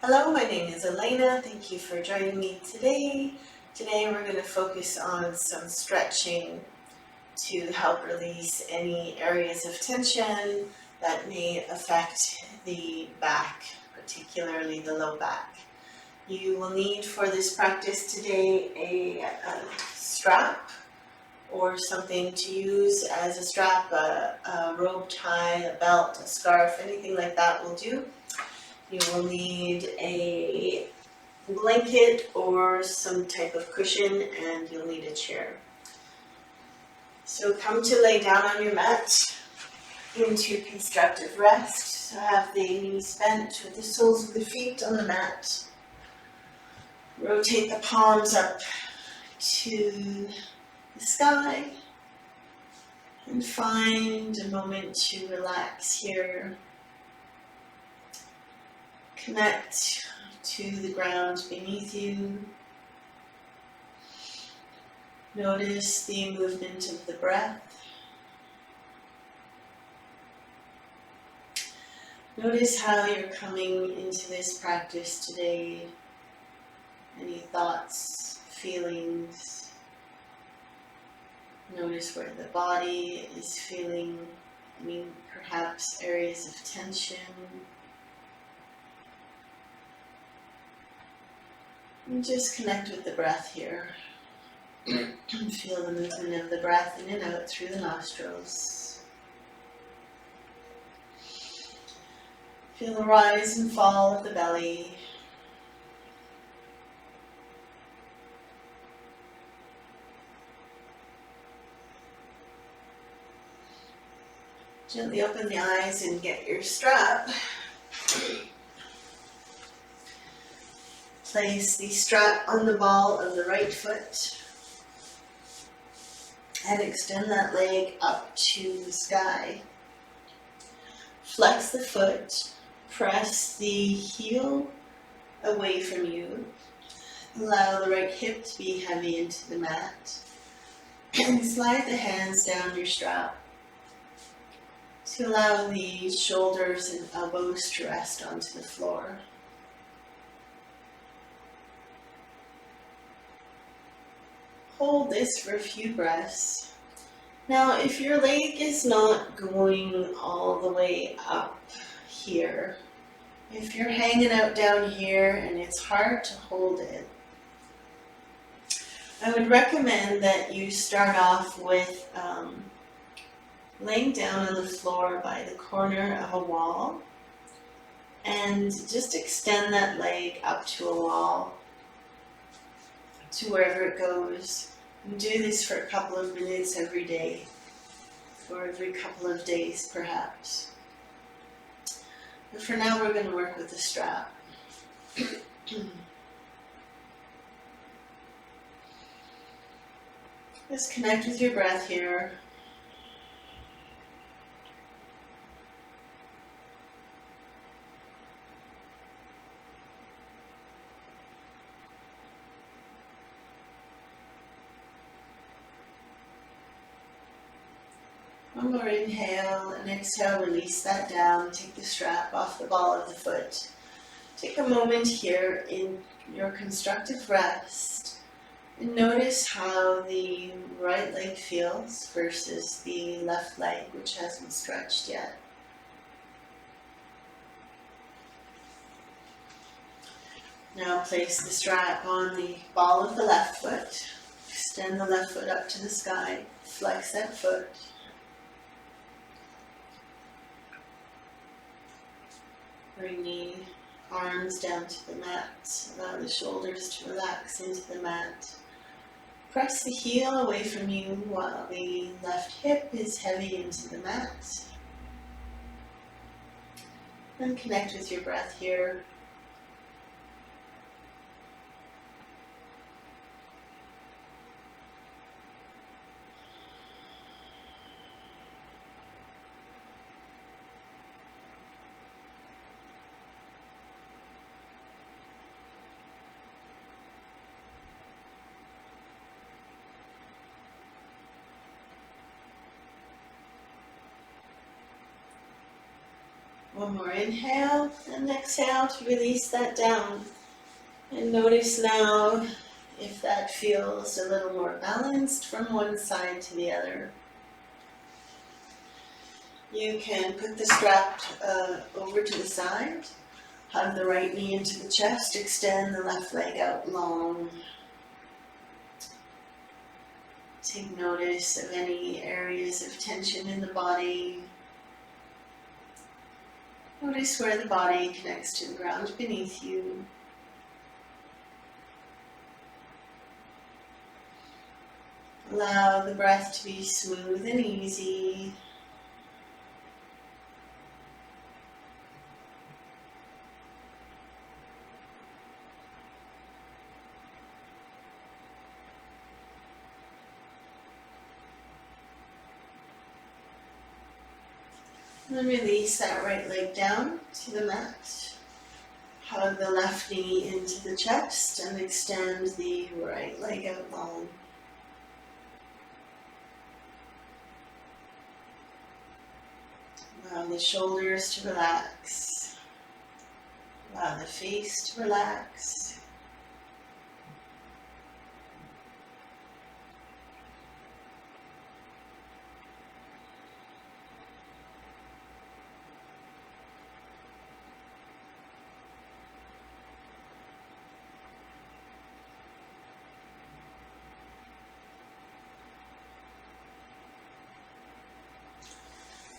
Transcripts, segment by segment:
Hello, my name is Elena. Thank you for joining me today. Today we're going to focus on some stretching to help release any areas of tension that may affect the back, particularly the low back. You will need for this practice today a strap or something to use as a strap, a rope tie, a belt, a scarf, anything like that will do. You will need a blanket or some type of cushion, and you'll need a chair. So come to lay down on your mat into constructive rest. So have the knees bent with the soles of the feet on the mat. Rotate the palms up to the sky and find a moment to relax here. Connect to the ground beneath you. Notice the movement of the breath. Notice how you're coming into this practice today. Any thoughts, feelings. Notice where the body is feeling, perhaps areas of tension. And just connect with the breath here. Feel the movement of the breath in and out through the nostrils. Feel the rise and fall of the belly. Gently open the eyes and get your strap. Place the strap on the ball of the right foot and extend that leg up to the sky. Flex the foot, press the heel away from you. Allow the right hip to be heavy into the mat. And slide the hands down your strap to allow the shoulders and elbows to rest onto the floor. Hold this for a few breaths. Now, if your leg is not going all the way up here, if you're hanging out down here and it's hard to hold it, I would recommend that you start off with laying down on the floor by the corner of a wall and just extend that leg up to a wall, to wherever it goes. And do this for a couple of minutes every day, or every couple of days perhaps. But for now we're going to work with the strap. Just connect with your breath here. One more inhale and exhale, release that down, take the strap off the ball of the foot. Take a moment here in your constructive rest and notice how the right leg feels versus the left leg, which hasn't stretched yet. Now place the strap on the ball of the left foot. Extend the left foot up to the sky, flex that foot. Bring the arms down to the mat, allow the shoulders to relax into the mat. Press the heel away from you while the left hip is heavy into the mat. And connect with your breath here. One more inhale and exhale to release that down. And notice now if that feels a little more balanced from one side to the other. You can put the strap over to the side, hug the right knee into the chest, extend the left leg out long. Take notice of any areas of tension in the body. Notice where the body connects to the ground beneath you. Allow the breath to be smooth and easy. And release that right leg down to the mat. Hug the left knee into the chest and extend the right leg out long. Allow the shoulders to relax. Allow the face to relax.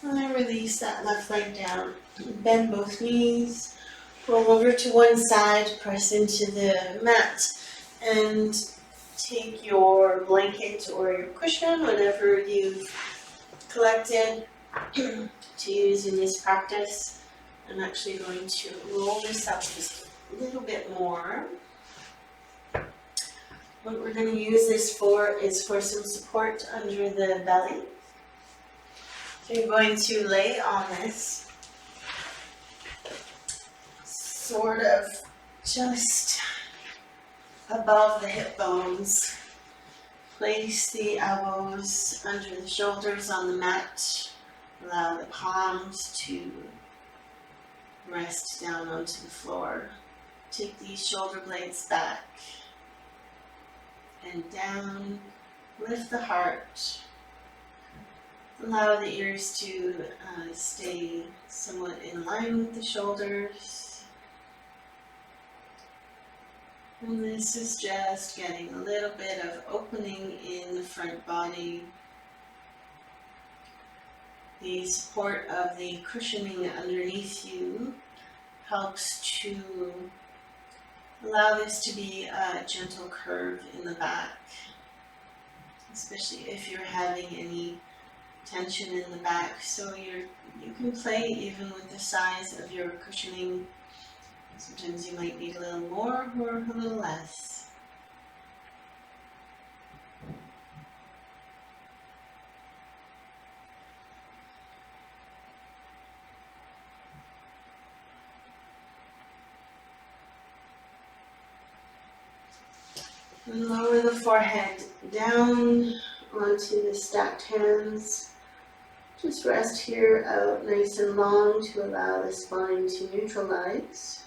And then release that left leg down. Bend both knees. Roll over to one side, press into the mat, and take your blanket or your cushion, whatever you've collected, to use in this practice. I'm actually going to roll this up just a little bit more. What we're going to use this for is for some support under the belly. So you're going to lay on this, sort of just above the hip bones. Place the elbows under the shoulders on the mat. Allow the palms to rest down onto the floor. Take these shoulder blades back and down. Lift the heart. Allow the ears to stay somewhat in line with the shoulders. And this is just getting a little bit of opening in the front body. The support of the cushioning underneath you helps to allow this to be a gentle curve in the back, especially if you're having any tension in the back. So you can play even with the size of your cushioning. Sometimes you might need a little more or a little less. And lower the forehead down onto the stacked hands. Just rest here out nice and long to allow the spine to neutralize.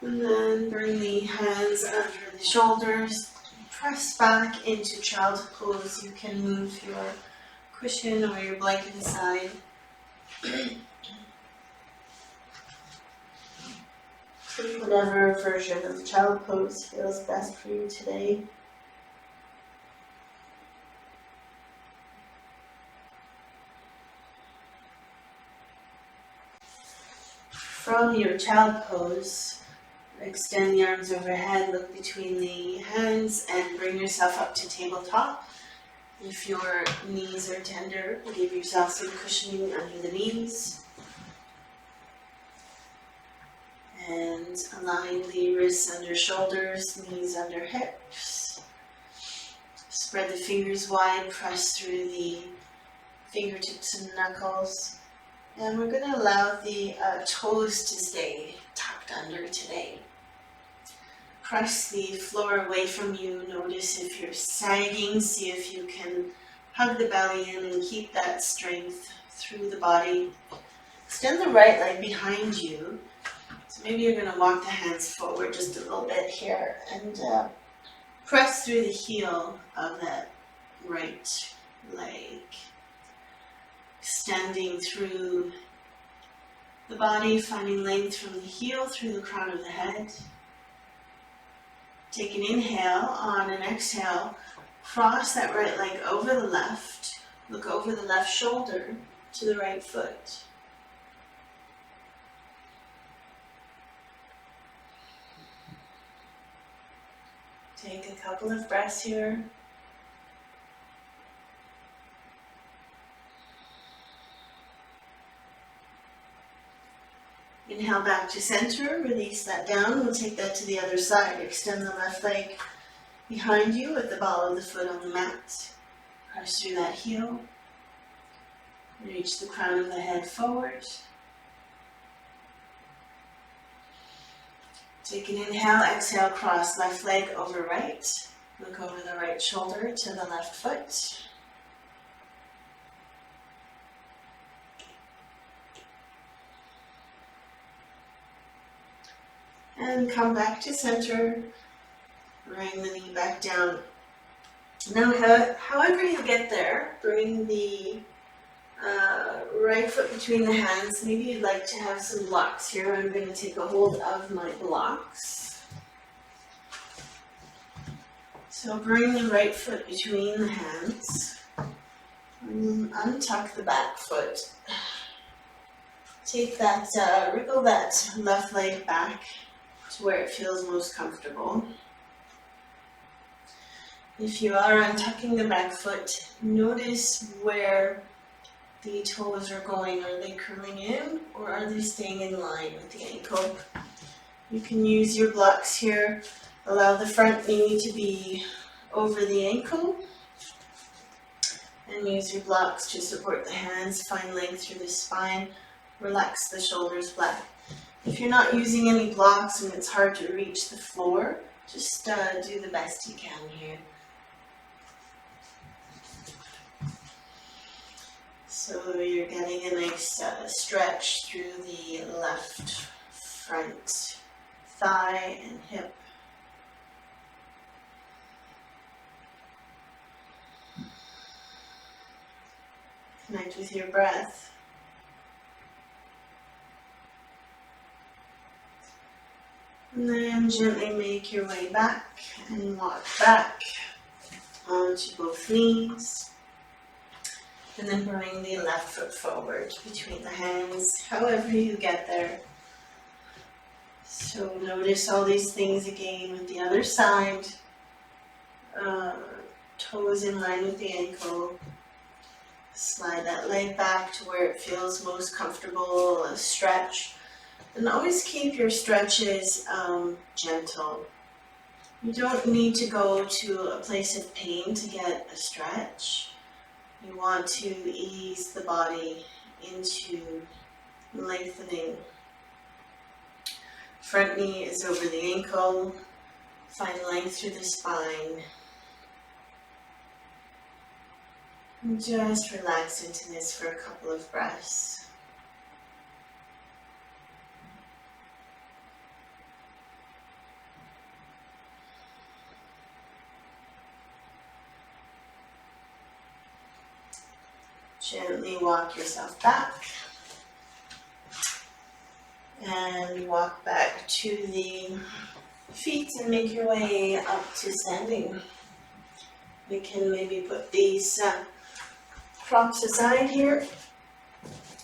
And then bring the hands under the shoulders. Press back into child pose. You can move your cushion or your blanket aside. Take whatever version of child pose feels best for you today. From your child pose, extend the arms overhead, look between the hands, and bring yourself up to tabletop. If your knees are tender, give yourself some cushioning under the knees. And align the wrists under shoulders, knees under hips. Spread the fingers wide, press through the fingertips and knuckles. And we're going to allow the toes to stay tucked tucked under today. Press the floor away from you. Notice if you're sagging. See if you can hug the belly in and keep that strength through the body. Extend the right leg behind you. So maybe you're going to walk the hands forward just a little bit here and press through the heel of that right leg. Extending through the body, finding length from the heel through the crown of the head. Take an inhale. On an exhale, cross that right leg over the left. Look over the left shoulder to the right foot. Take a couple of breaths here. Inhale back to center, release that down. We'll take that to the other side. Extend the left leg behind you with the ball of the foot on the mat. Press through that heel. Reach the crown of the head forward. Take an inhale, exhale, cross left leg over right. Look over the right shoulder to the left foot. And come back to center. Bring the knee back down. Now, however you get there, bring the right foot between the hands. Maybe you'd like to have some blocks here. I'm going to take a hold of my blocks. So bring the right foot between the hands. Untuck the back foot. Take that, wriggle that left leg back to where it feels most comfortable. If you are untucking the back foot, notice where the toes are going. Are they curling in or are they staying in line with the ankle? You can use your blocks here. Allow the front knee to be over the ankle. And use your blocks to support the hands. Find length through the spine. Relax the shoulders back. If you're not using any blocks and it's hard to reach the floor, just do the best you can here. So you're getting a nice stretch through the left front thigh and hip. Connect with your breath. And then gently make your way back and walk back onto both knees. And then bring the left foot forward between the hands, however you get there. So notice all these things again with the other side. Toes in line with the ankle. Slide that leg back to where it feels most comfortable, a stretch. And always keep your stretches gentle. You don't need to go to a place of pain to get a stretch. You want to ease the body into lengthening. Front knee is over the ankle. Find length through the spine. And just relax into this for a couple of breaths. Gently walk yourself back and walk back to the feet and make your way up to standing. We can maybe put these props aside here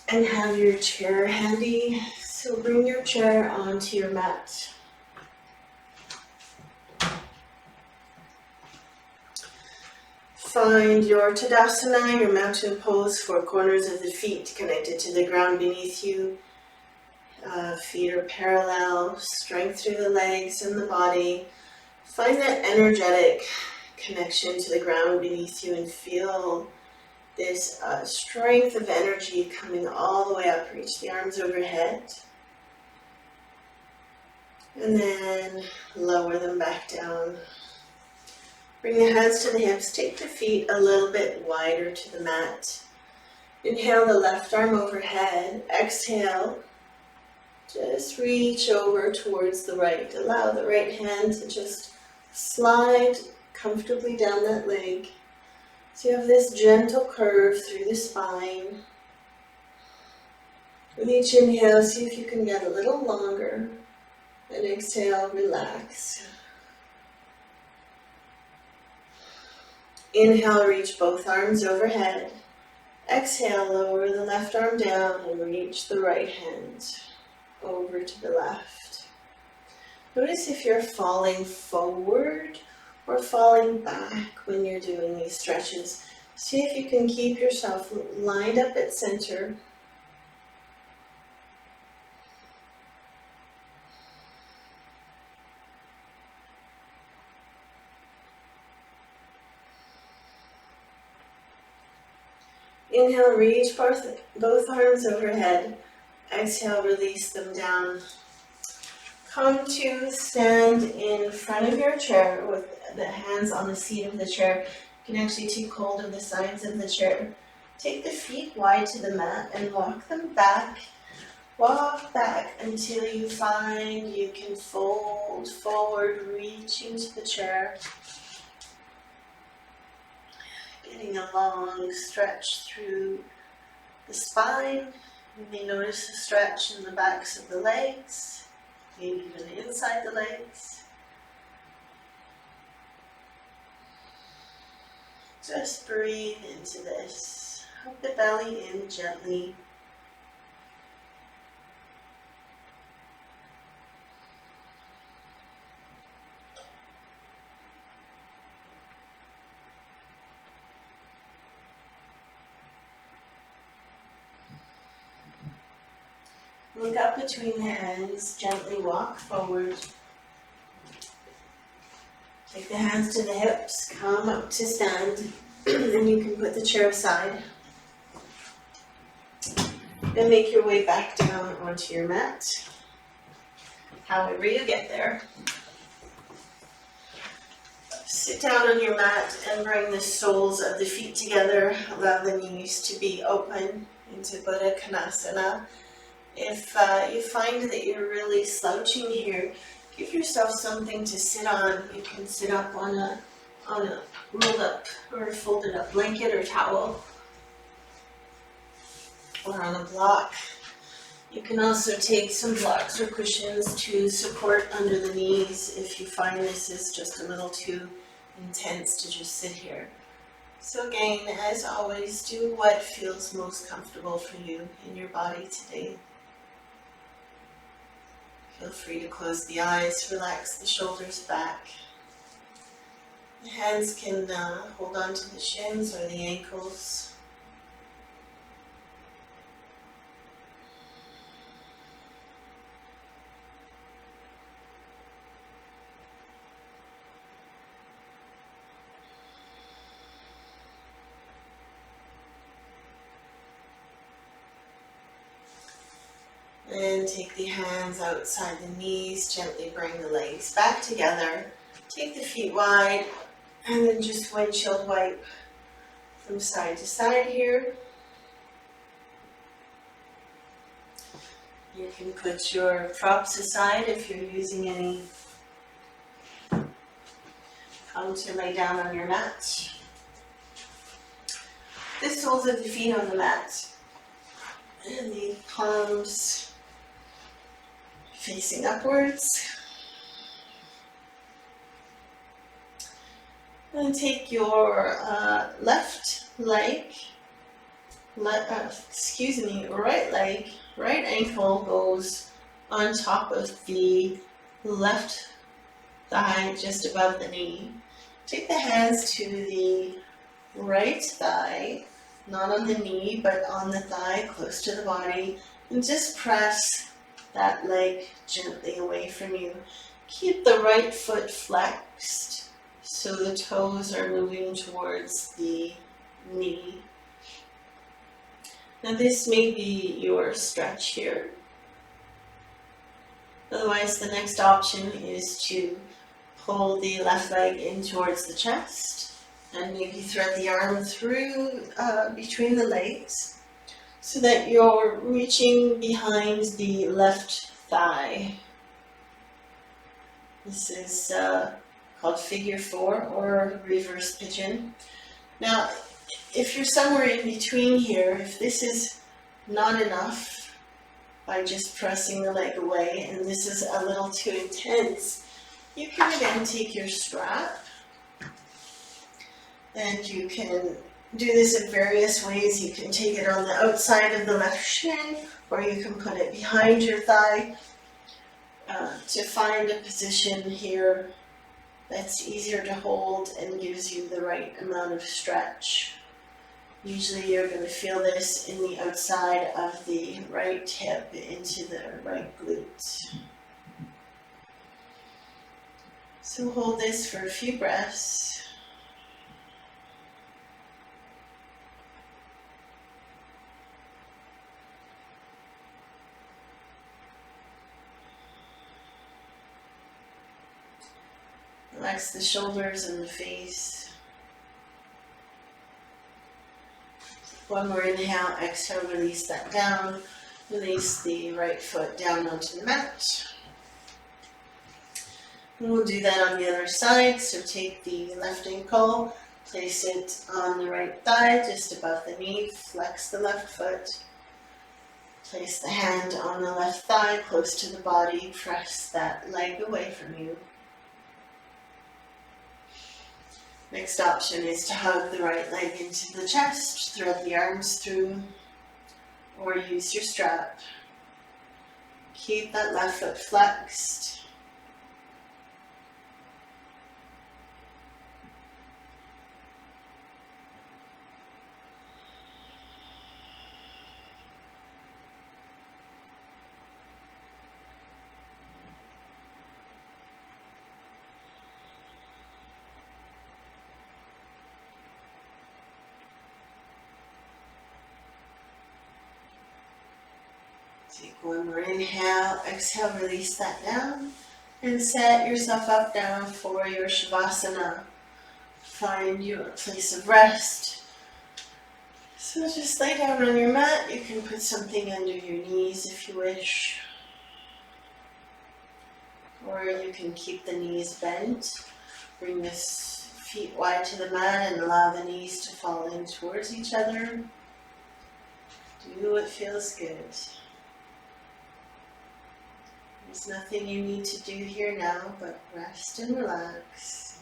and have your chair handy. So bring your chair onto your mat. Find your Tadasana, your mountain pose, 4 corners of the feet connected to the ground beneath you. Feet are parallel, strength through the legs and the body. Find that energetic connection to the ground beneath you and feel this strength of energy coming all the way up. Reach the arms overhead. And then lower them back down. Bring the hands to the hips. Take the feet a little bit wider to the mat. Inhale the left arm overhead. Exhale. Just reach over towards the right. Allow the right hand to just slide comfortably down that leg. So you have this gentle curve through the spine. With each inhale, see if you can get a little longer. And exhale, relax. Inhale, reach both arms overhead. Exhale, lower the left arm down and reach the right hand over to the left. Notice if you're falling forward or falling back when you're doing these stretches. See if you can keep yourself lined up at center. Inhale, reach both arms overhead. Exhale, release them down. Come to stand in front of your chair with the hands on the seat of the chair. You can actually take hold of the sides of the chair. Take the feet wide to the mat and walk them back. Walk back until you find you can fold forward, reaching to the chair. Getting a long stretch through the spine. You may notice a stretch in the backs of the legs, maybe even inside the legs. Just breathe into this. Hug the belly in gently. Look up between the hands, gently walk forward. Take the hands to the hips, come up to stand, then you can put the chair aside. Then make your way back down onto your mat, however you get there. Sit down on your mat and bring the soles of the feet together. Allow the knees to be open into Buddha Konasana. If you find that you're really slouching here, give yourself something to sit on. You can sit up on a rolled up or folded up blanket or towel, or on a block. You can also take some blocks or cushions to support under the knees if you find this is just a little too intense to just sit here. So again, as always, do what feels most comfortable for you in your body today. Feel free to close the eyes, relax the shoulders back. The hands can hold on to the shins or the ankles. And take the hands outside the knees, gently bring the legs back together. Take the feet wide, and then just windshield wipe from side to side here. You can put your props aside if you're using any. Come to lay down on your mat. The soles of the feet on the mat, and the palms facing upwards. And take your right leg, right ankle goes on top of the left thigh just above the knee. Take the hands to the right thigh, not on the knee, but on the thigh, close to the body, and just press that leg gently away from you. Keep the right foot flexed so the toes are moving towards the knee. Now this may be your stretch here. Otherwise, the next option is to pull the left leg in towards the chest and maybe thread the arm through between the legs so that you're reaching behind the left thigh. This is called figure 4 or reverse pigeon. Now, if you're somewhere in between here, if this is not enough by just pressing the leg away and this is a little too intense, you can again take your strap and you can do this in various ways. You can take it on the outside of the left shin, or you can put it behind your thigh to find a position here that's easier to hold and gives you the right amount of stretch. Usually you're going to feel this in the outside of the right hip into the right glute. So hold this for a few breaths. Relax the shoulders and the face. One more inhale, exhale, release that down. Release the right foot down onto the mat. And we'll do that on the other side. So take the left ankle, place it on the right thigh, just above the knee. Flex the left foot. Place the hand on the left thigh, close to the body. Press that leg away from you. Next option is to hug the right leg into the chest, thread the arms through, or use your strap. Keep that left foot flexed. Take one more inhale, exhale, release that down, and set yourself up down for your Shavasana. Find your place of rest. So just lay down on your mat. You can put something under your knees if you wish. Or you can keep the knees bent. Bring the feet wide to the mat and allow the knees to fall in towards each other. Do what feels good. There's nothing you need to do here now but rest and relax.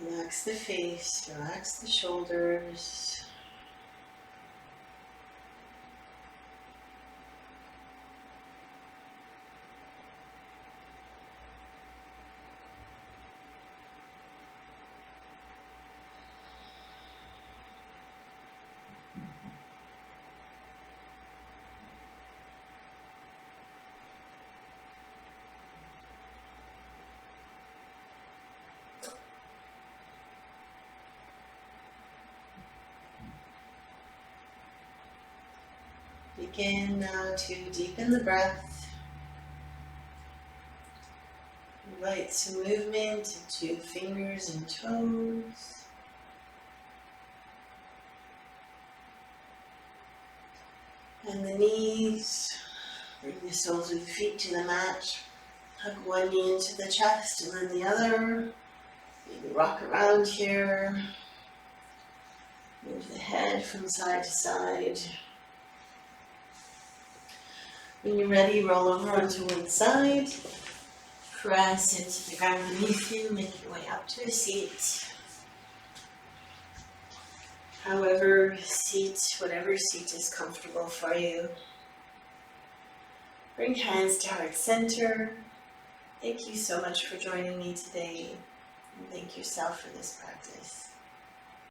Relax the face, relax the shoulders. Begin now to deepen the breath. Invite some movement into fingers and toes. And the knees. Bring the soles of the feet to the mat. Hug one knee into the chest and then the other. Maybe rock around here. Move the head from side to side. When you're ready, roll over onto one side. Press into the ground beneath you. Make your way up to a seat. Whatever seat is comfortable for you. Bring hands to heart center. Thank you so much for joining me today. And thank yourself for this practice.